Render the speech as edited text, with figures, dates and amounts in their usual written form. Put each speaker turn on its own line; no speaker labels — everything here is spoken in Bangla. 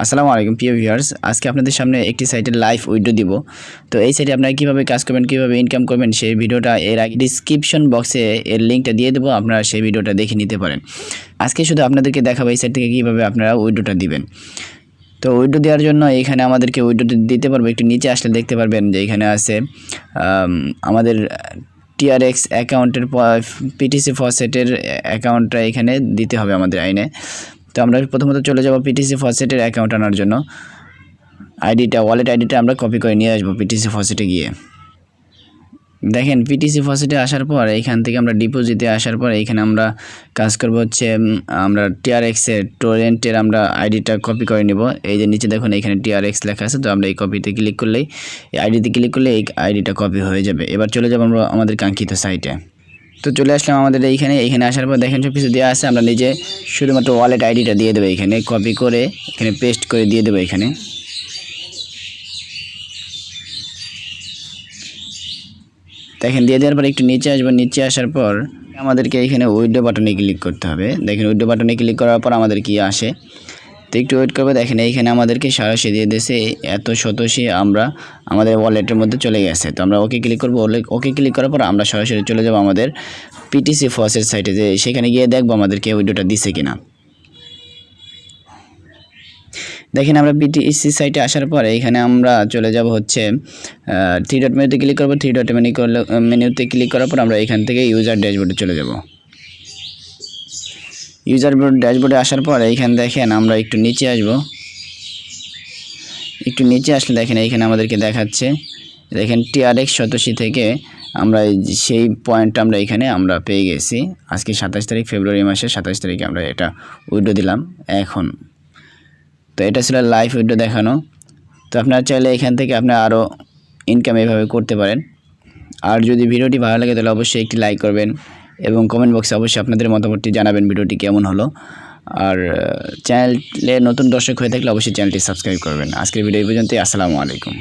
আসসালামু আলাইকুম প্রিয় ভিউয়ার্স, আজকে আপনাদের সামনে একটি সাইটের লাইভ উইড্রো দিব। তো এই সাইটে আপনারা কীভাবে কাজ করবেন, কীভাবে ইনকাম করবেন সেই ভিডিওটা এর আগে ডিসক্রিপশন বক্সে এর লিঙ্কটা দিয়ে দেবো, আপনারা সেই ভিডিওটা দেখে নিতে পারেন। আজকে শুধু আপনাদেরকে দেখাবো এই সাইট থেকে কীভাবে আপনারা উইড্রোটা দিবেন। তো উইড্রো দেওয়ার জন্য এখানে আমাদেরকে উইড্রো দিতে পারবো। একটু নিচে আসলে দেখতে পারবেন যে এখানে আছে আমাদের TRX অ্যাকাউন্টের PTC ফসেটের অ্যাকাউন্টটা এখানে দিতে হবে আমাদের আইনে। তো আমরা প্রথমত চলে যাব PTC ফসেটের অ্যাকাউন্ট আনার জন্য। ওয়ালেট আইডিটা আমরা কপি করে নিয়ে আসবো PTC ফসেটে গিয়ে। দেখেন PTC ফসেটে আসার পর এখান থেকে আমরা ডিপোজিটে আসার পর এখানে আমরা কাজ করব হচ্ছে আমরা TRX এর টোরেন্টের আমরা আইডিটা কপি করে নিব। এই যে নিচে দেখুন এখানে TRX লেখা আছে, তো আমরা এই কপিতে ক্লিক করলেই এই আইডিতে ক্লিক করলে এই আইডিটা কপি হয়ে যাবে। এবার চলে যাব আমরা আমাদের কাঙ্ক্ষিত সাইটে। তো চলে আসলাম আমাদের এইখানে আসার পর দেখেন সব কিছু দেওয়া আছে। আমরা নিজে শুধুমাত্র ওয়ালেট আইডিটা দিয়ে দেবো, এখানে কপি করে এখানে পেস্ট করে দিয়ে দেবো। এখানে দেখেন দিয়ে দেওয়ার পর একটু নিচে আসবো। নিচে আসার পর আমাদেরকে এখানে উইথড্র বাটনে ক্লিক করতে হবে। দেখেন উইথড্র বাটনে ক্লিক করার পর আমাদের কি আসে, তো একটু ওয়েট করবে। দেখেন এইখানে আমাদেরকে সরাসরি দিয়ে দিয়েছে এত সতোশি আমরা আমাদের ওয়ালেটের মধ্যে চলে গেছে। তো আমরা ওকে ক্লিক করবো। ওকে ক্লিক করার পর আমরা সরাসরি চলে যাব আমাদের PTC ফসেট সাইটে, যে সেখানে গিয়ে দেখবো আমাদেরকে উইড্রোটা দিছে কিনা। দেখেন আমরা PTC সাইটে আসার পরে এখানে আমরা চলে যাব হচ্ছে থ্রি ডট মেনুতে ক্লিক করবো। থ্রি ডট মেনুতে ক্লিক করার পর আমরা এখান থেকে ইউজার ড্যাশবোর্ডে চলে যাব। ইউজার ড্যাশবোর্ডে আসার পর এইখানে দেখেন আমরা একটু নিচে আসব। একটু নিচে আসলে দেখেন এইখানে আমাদেরকে দেখাচ্ছে, দেখেন TRX সতোশি থেকে আমরা সেই পয়েন্টটা আমরা এখানে আমরা পেয়ে গেছি। আজকে 27 তারিখ, ফেব্রুয়ারি মাসের 27 তারিখে আমরা এটা উইড্রো দিলাম এখন। তো এটা ছিল লাইভ উইড্রো দেখানো। তো আপনারা চাইলে এখান থেকে আপনারা আরও ইনকাম এভাবে করতে পারেন। আর যদি ভিডিওটি ভালো লাগে তাহলে অবশ্যই একটি লাইক করবেন এবং কমেন্ট বক্সে অবশ্যই আপনাদের মতামতটি জানাবেন ভিডিওটি কেমন হলো। আর চ্যানেলে নতুন দর্শক হয়ে থাকলে অবশ্যই চ্যানেলটি সাবস্ক্রাইব করবেন। আজকের ভিডিও এই পর্যন্তই। আসসালামু আলাইকুম।